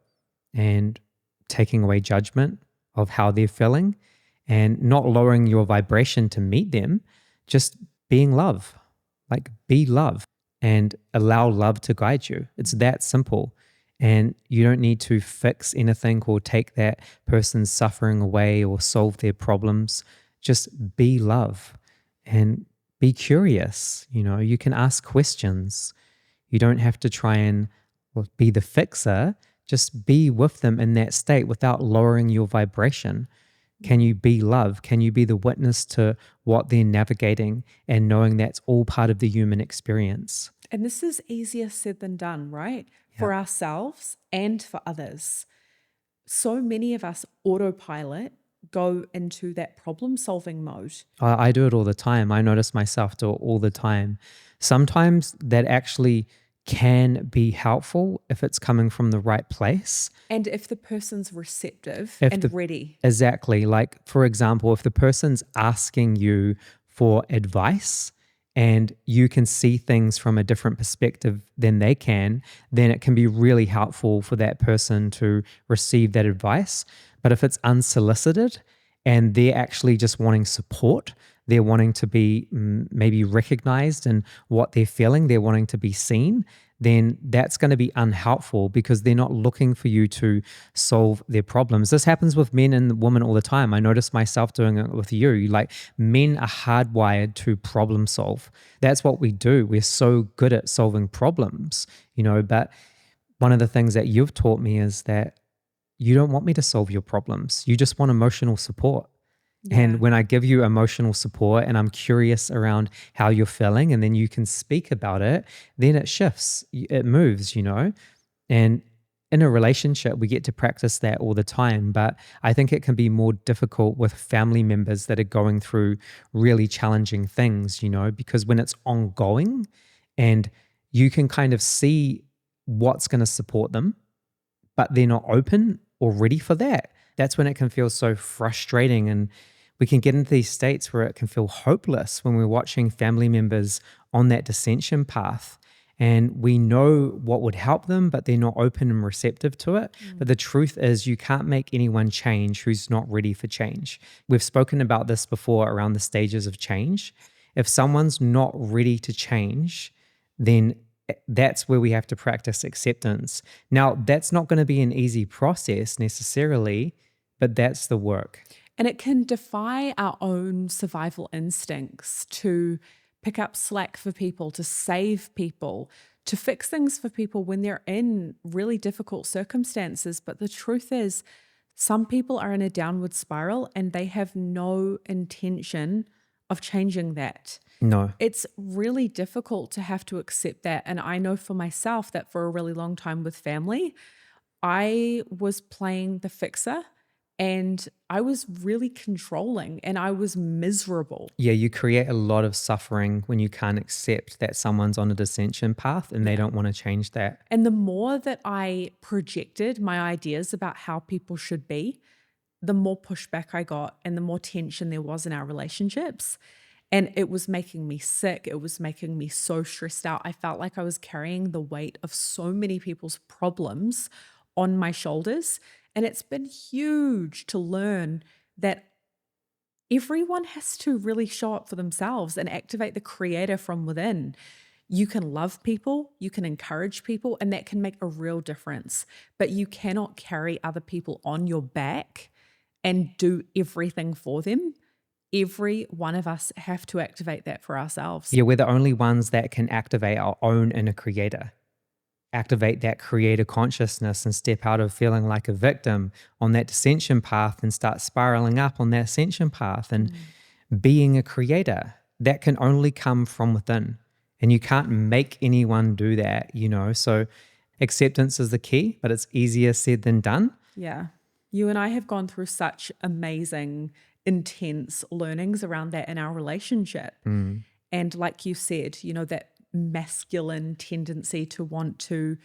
and taking away judgment of how they're feeling and not lowering your vibration to meet them, just being love. Like, be love and allow love to guide you. It's that simple. And you don't need to fix anything or take that person's suffering away or solve their problems. Just be love and be curious. You can ask questions. You don't have to try and be the fixer. Just be with them in that state without lowering your vibration. Can you be love? Can you be the witness to what they're navigating and knowing that's all part of the human experience? And this is easier said than done, right? Yeah. For ourselves and for others. So many of us autopilot go into that problem-solving mode. I do it all the time. I notice myself do it all the time. Sometimes that actually can be helpful if it's coming from the right place. And if the person's receptive ready. Exactly. Like, for example, if the person's asking you for advice and you can see things from a different perspective than they can, then it can be really helpful for that person to receive that advice. But if it's unsolicited and they're actually just wanting support. They're wanting to be maybe recognized in what they're feeling. They're wanting to be seen. Then that's going to be unhelpful because they're not looking for you to solve their problems. This happens with men and women all the time. I notice myself doing it with you. Like, men are hardwired to problem solve. That's what we do. We're so good at solving problems, but one of the things that you've taught me is that you don't want me to solve your problems. You just want emotional support. Yeah. And when I give you emotional support and I'm curious around how you're feeling, and then you can speak about it, then it shifts, it moves, And in a relationship, we get to practice that all the time. But I think it can be more difficult with family members that are going through really challenging things, because when it's ongoing and you can kind of see what's going to support them, but they're not open or ready for that, that's when it can feel so frustrating. And we can get into these states where it can feel hopeless when we're watching family members on that dissension path. And we know what would help them, but they're not open and receptive to it. But the truth is, you can't make anyone change who's not ready for change. We've spoken about this before around the stages of change. If someone's not ready to change, then that's where we have to practice acceptance. Now, that's not going to be an easy process necessarily, but that's the work. And it can defy our own survival instincts to pick up slack for people, to save people, to fix things for people when they're in really difficult circumstances. But the truth is, some people are in a downward spiral and they have no intention of changing that. No. It's really difficult to have to accept that. And I know for myself that for a really long time with family, I was playing the fixer and I was really controlling and I was miserable. Yeah, you create a lot of suffering when you can't accept that someone's on a dissension path and they don't want to change that. And the more that I projected my ideas about how people should be, the more pushback I got and the more tension there was in our relationships. And it was making me sick. It was making me so stressed out. I felt like I was carrying the weight of so many people's problems on my shoulders. And it's been huge to learn that everyone has to really show up for themselves and activate the creator from within. You can love people, you can encourage people, and that can make a real difference. But you cannot carry other people on your back and do everything for them. Every one of us have to activate that for ourselves. Yeah, we're the only ones that can activate our own inner creator, activate that creator consciousness and step out of feeling like a victim on that descension path and start spiraling up on that ascension path and being a creator. That can only come from within. And you can't make anyone do that, So acceptance is the key, but it's easier said than done. Yeah. You and I have gone through such amazing, intense learnings around that in our relationship. And like you said, that masculine tendency to want to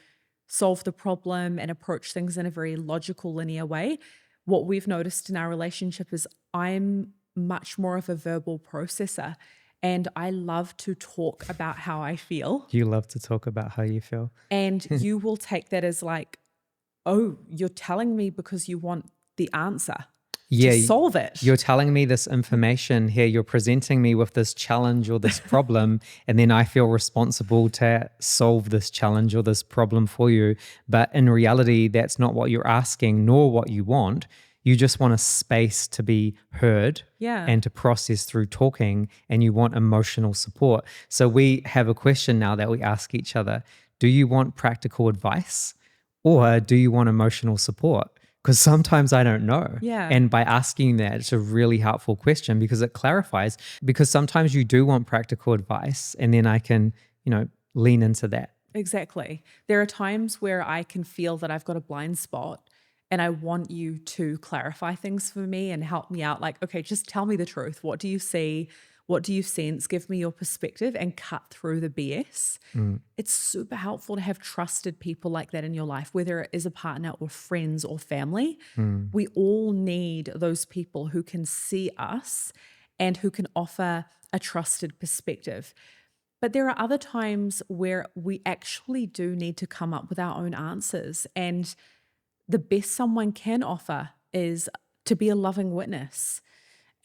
solve the problem and approach things in a very logical, linear way. What we've noticed in our relationship is I'm much more of a verbal processor. And I love to talk about how I feel. You love to talk about how you feel. And you will take that as like, oh, you're telling me because you want the answer to solve it. You're telling me this information here. You're presenting me with this challenge or this problem. And then I feel responsible to solve this challenge or this problem for you. But in reality, that's not what you're asking nor what you want. You just want a space to be heard and to process through talking, and you want emotional support. So we have a question now that we ask each other. Do you want practical advice or do you want emotional support? Because sometimes I don't know. Yeah. And by asking that, it's a really helpful question because it clarifies. Because sometimes you do want practical advice, and then I can, lean into that. Exactly. There are times where I can feel that I've got a blind spot and I want you to clarify things for me and help me out. Like, okay, just tell me the truth. What do you see? What do you sense? Give me your perspective and cut through the BS. It's super helpful to have trusted people like that in your life, whether it is a partner or friends or family. We all need those people who can see us and who can offer a trusted perspective. But there are other times where we actually do need to come up with our own answers. And the best someone can offer is to be a loving witness,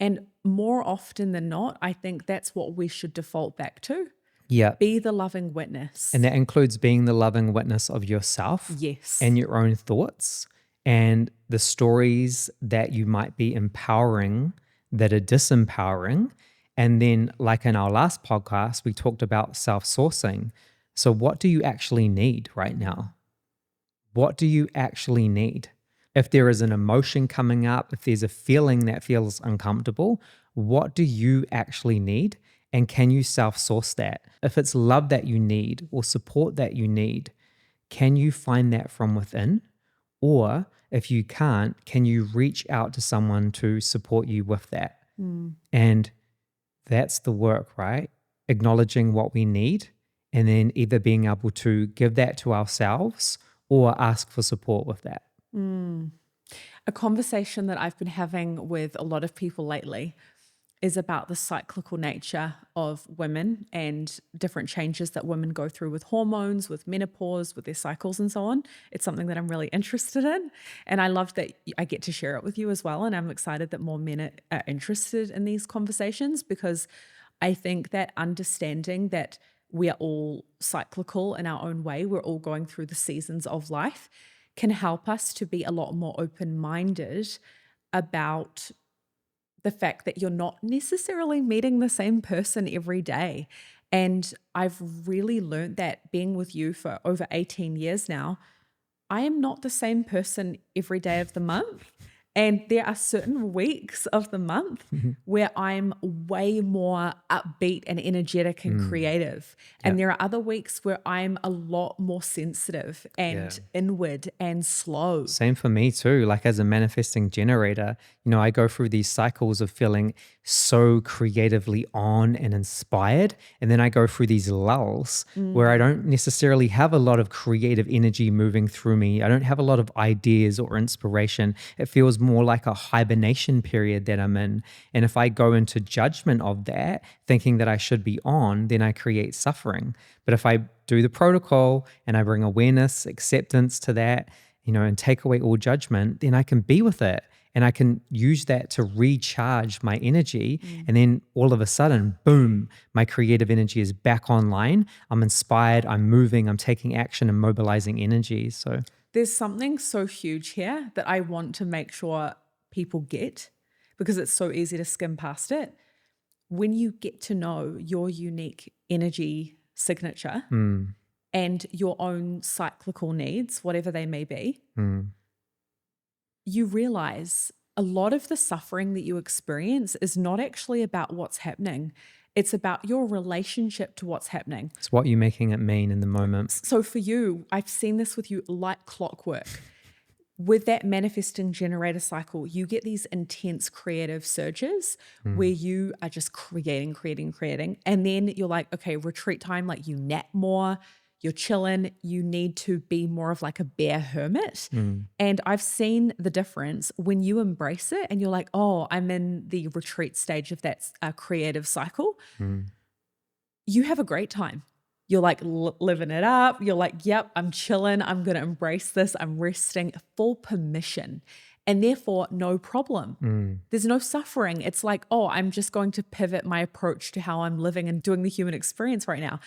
And more often than not, I think that's what we should default back to. Yeah. Be the loving witness. And that includes being the loving witness of yourself Yes. and your own thoughts and the stories that you might be empowering that are disempowering. And then, like in our last podcast, we talked about self-sourcing. So what do you actually need right now? What do you actually need? If there is an emotion coming up, if there's a feeling that feels uncomfortable, what do you actually need? And can you self-source that? If it's love that you need or support that you need, can you find that from within? Or if you can't, can you reach out to someone to support you with that? And that's the work, right? Acknowledging what we need and then either being able to give that to ourselves or ask for support with that. A conversation that I've been having with a lot of people lately is about the cyclical nature of women and different changes that women go through with hormones, with menopause, with their cycles and so on. It's something that I'm really interested in. And I love that I get to share it with you as well. And I'm excited that more men are interested in these conversations, because I think that understanding that we are all cyclical in our own way, we're all going through the seasons of life, can help us to be a lot more open-minded about the fact that you're not necessarily meeting the same person every day. And I've really learned that being with you for over 18 years now, I am not the same person every day of the month. And there are certain weeks of the month where I'm way more upbeat and energetic and creative. And there are other weeks where I'm a lot more sensitive and inward and slow. Same for me too. Like as a manifesting generator, I go through these cycles of feeling so creatively on and inspired. And then I go through these lulls where I don't necessarily have a lot of creative energy moving through me. I don't have a lot of ideas or inspiration. It feels more like a hibernation period that I'm in. And if I go into judgment of that, thinking that I should be on, then I create suffering. But if I do the protocol and I bring awareness, acceptance to that, and take away all judgment, then I can be with it. And I can use that to recharge my energy. And then all of a sudden, boom, my creative energy is back online. I'm inspired, I'm moving, I'm taking action and mobilizing energy. So there's something so huge here that I want to make sure people get, because it's so easy to skim past it. When you get to know your unique energy signature and your own cyclical needs, whatever they may be, you realize a lot of the suffering that you experience is not actually about what's happening. It's about your relationship to what's happening. it's what you're making it mean in the moment. So for you, I've seen this with you like clockwork. With that manifesting generator cycle, you get these intense creative surges where you are just creating. And then you're like, okay, retreat time, like you nap more, you're chilling, you need to be more of like a bear hermit. And I've seen the difference when you embrace it and you're like, oh, I'm in the retreat stage of that creative cycle. You have a great time. You're like living it up. You're like, yep, I'm chilling. I'm going to embrace this. I'm resting, full permission. And therefore, no problem. There's no suffering. It's like, oh, I'm just going to pivot my approach to how I'm living and doing the human experience right now.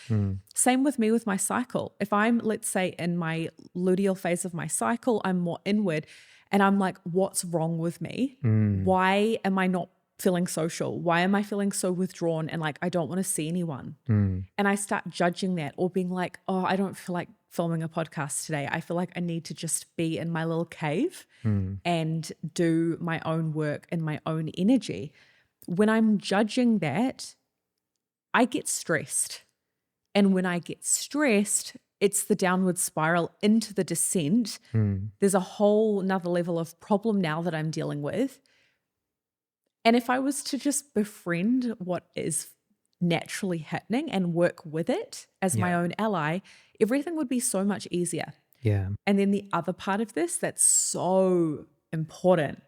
Same with me with my cycle. If I'm, let's say, in my luteal phase of my cycle, I'm more inward and I'm like, what's wrong with me? Why am I not feeling social? Why am I feeling so withdrawn and like I don't want to see anyone? And I start judging that, or being like, oh, I don't feel like filming a podcast today. I feel like I need to just be in my little cave and do my own work and my own energy. When I'm judging that, I get stressed. And when I get stressed, it's the downward spiral into the descent. There's a whole nother level of problem now that I'm dealing with. And if I was to just befriend what is naturally happening and work with it as my own ally, everything would be so much easier. Yeah. And then the other part of this that's so important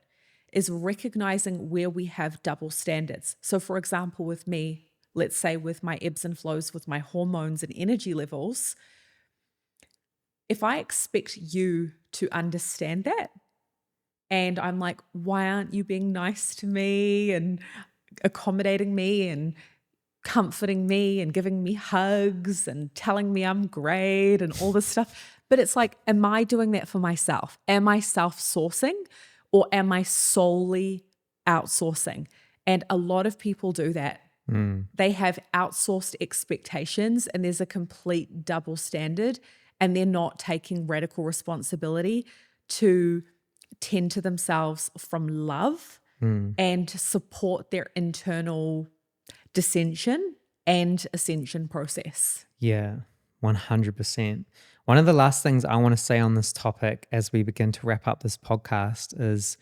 is recognizing where we have double standards. So for example, with me, let's say with my ebbs and flows, with my hormones and energy levels, if I expect you to understand that, And I'm like, why aren't you being nice to me and accommodating me and comforting me and giving me hugs and telling me I'm great and all this stuff? But it's like, am I doing that for myself? Am I self-sourcing or am I solely outsourcing? And a lot of people do that. They have outsourced expectations and there's a complete double standard, and they're not taking radical responsibility to tend to themselves from love and support their internal descension and ascension process. Yeah, 100%. One of the last things I want to say on this topic as we begin to wrap up this podcast is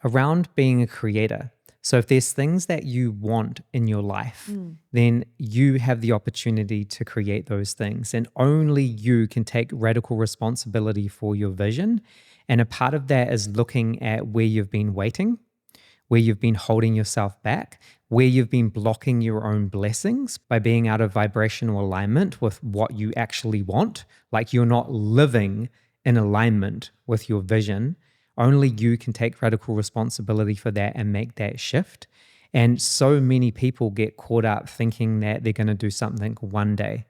around being a creator. So if there's things that you want in your life, then you have the opportunity to create those things. And only you can take radical responsibility for your vision. And a part of that is looking at where you've been waiting, where you've been holding yourself back, where you've been blocking your own blessings by being out of vibrational alignment with what you actually want. Like you're not living in alignment with your vision. Only you can take radical responsibility for that and make that shift. And so many people get caught up thinking that they're going to do something one day.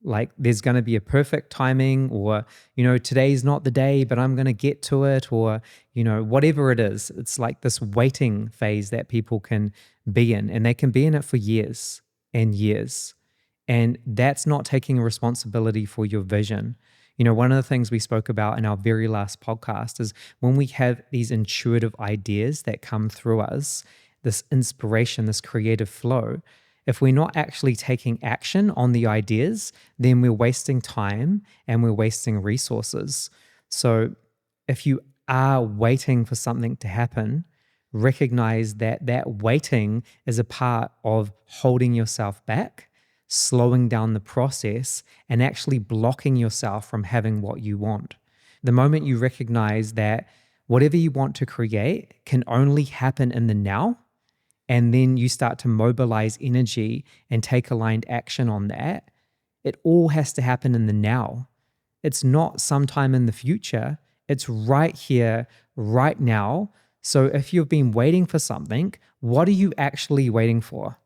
Like there's going to be a perfect timing, or, today's not the day, but I'm going to get to it, or, whatever it is. It's like this waiting phase that people can be in, and they can be in it for years and years. And that's not taking responsibility for your vision. One of the things we spoke about in our very last podcast is when we have these intuitive ideas that come through us, this inspiration, this creative flow, if we're not actually taking action on the ideas, then we're wasting time and we're wasting resources. So if you are waiting for something to happen, recognize that that waiting is a part of holding yourself back, slowing down the process, and actually blocking yourself from having what you want. The moment you recognize that whatever you want to create can only happen in the now, and then you start to mobilize energy and take aligned action on that, it all has to happen in the now. It's not sometime in the future. It's right here, right now. So if you've been waiting for something, what are you actually waiting for?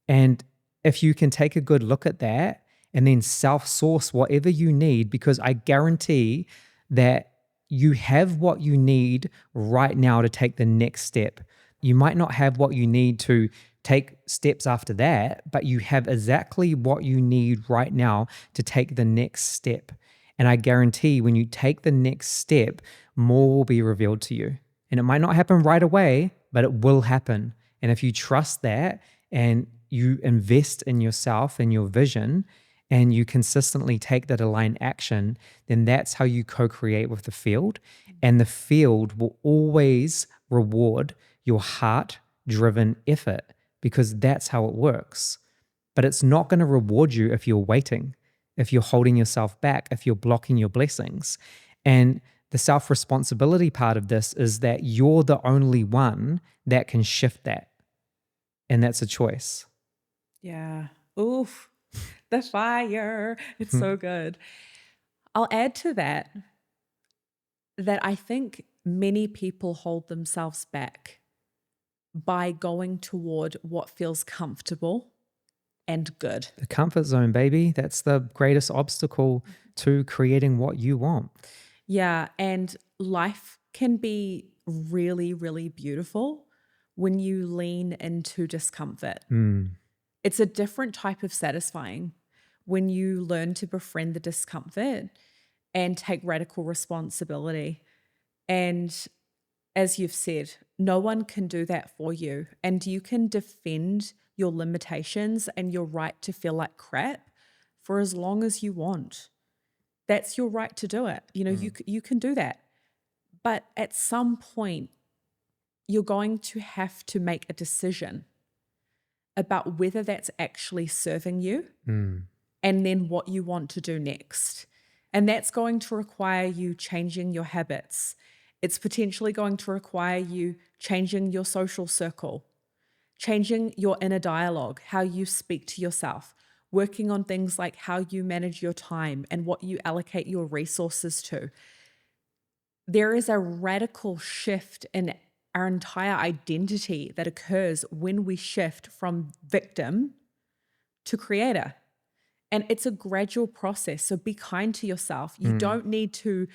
And if you can take a good look at that and then self-source whatever you need, because I guarantee that you have what you need right now to take the next step. You might not have what you need to take steps after that, but you have exactly what you need right now to take the next step. And I guarantee when you take the next step, more will be revealed to you. And it might not happen right away, but it will happen. And if you trust that and you invest in yourself and your vision, and you consistently take that aligned action, then that's how you co-create with the field. And the field will always reward your heart-driven effort, because that's how it works. But it's not going to reward you if you're waiting, if you're holding yourself back, if you're blocking your blessings. And the self-responsibility part of this is that you're the only one that can shift that. And that's a choice. Yeah. Oof. The fire. It's so good. I'll add to that I think many people hold themselves back by going toward what feels comfortable and good. The comfort zone, baby. That's the greatest obstacle to creating what you want. Yeah. And life can be really, really beautiful when you lean into discomfort. It's a different type of satisfying when you learn to befriend the discomfort and take radical responsibility. And as you've said, no one can do that for you. And you can defend your limitations and your right to feel like crap for as long as you want. That's your right to do it. You can do that. But at some point, you're going to have to make a decision about whether that's actually serving you and then what you want to do next. And that's going to require you changing your habits. It's potentially going to require you changing your social circle, changing your inner dialogue, how you speak to yourself, working on things like how you manage your time and what you allocate your resources to. there is a radical shift in our entire identity that occurs when we shift from victim to creator. And it's a gradual process. So be kind to yourself. You don't need to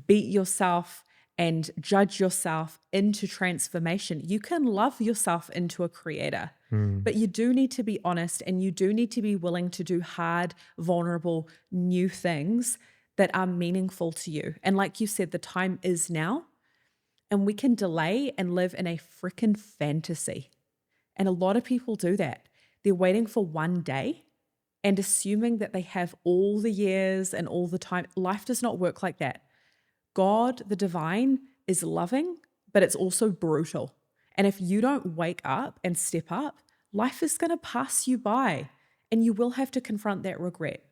beat yourself and judge yourself into transformation. You can love yourself into a creator, but you do need to be honest, and you do need to be willing to do hard, vulnerable, new things that are meaningful to you. And like you said, the time is now, and we can delay and live in a freaking fantasy. And a lot of people do that. They're waiting for one day and assuming that they have all the years and all the time. Life does not work like that. God, the divine, is loving, but it's also brutal. And if you don't wake up and step up, life is going to pass you by, and you will have to confront that regret.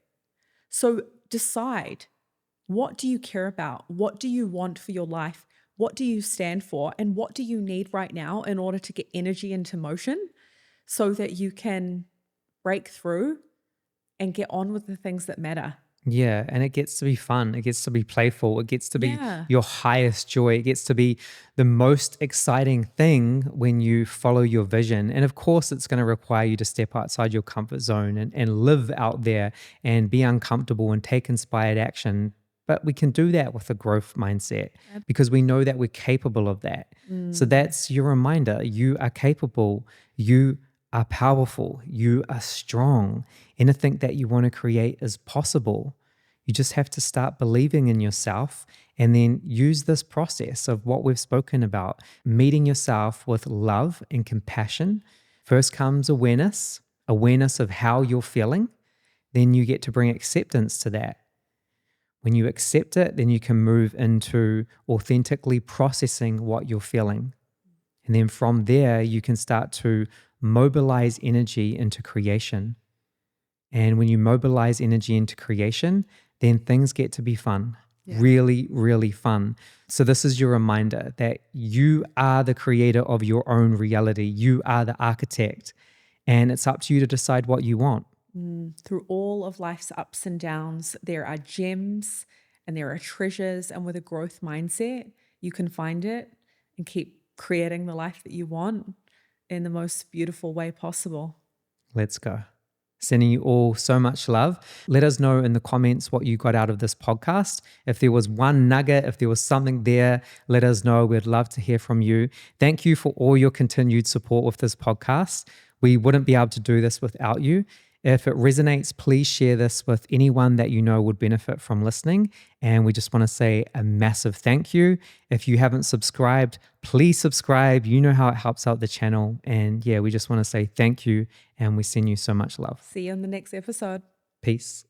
So decide, what do you care about? What do you want for your life? What do you stand for? And what do you need right now in order to get energy into motion so that you can break through and get on with the things that matter? Yeah, and it gets to be fun. It gets to be playful. It gets to be Yeah. your highest joy. It gets to be the most exciting thing when you follow your vision. And of course, it's going to require you to step outside your comfort zone and live out there and be uncomfortable and take inspired action. But we can do that with a growth mindset because we know that we're capable of that. So that's your reminder. You are capable. You are powerful. You are strong. Anything that you want to create is possible. You just have to start believing in yourself and then use this process of what we've spoken about, meeting yourself with love and compassion. First comes awareness of how you're feeling. Then you get to bring acceptance to that. When you accept it, then you can move into authentically processing what you're feeling. And then from there, you can start to mobilize energy into creation. And when you mobilize energy into creation, then things get to be fun. Yeah. Really, really fun. So this is your reminder that you are the creator of your own reality. You are the architect. And it's up to you to decide what you want. Through all of life's ups and downs, there are gems and there are treasures. And with a growth mindset, you can find it and keep creating the life that you want in the most beautiful way possible. Let's go. Sending you all so much love. Let us know in the comments what you got out of this podcast. If there was one nugget, if there was something there, let us know. We'd love to hear from you. Thank you for all your continued support with this podcast. We wouldn't be able to do this without you. If it resonates, please share this with anyone that you know would benefit from listening. And we just want to say a massive thank you. If you haven't subscribed, please subscribe. You know how it helps out the channel. And yeah, we just want to say thank you. And we send you so much love. See you in the next episode. Peace.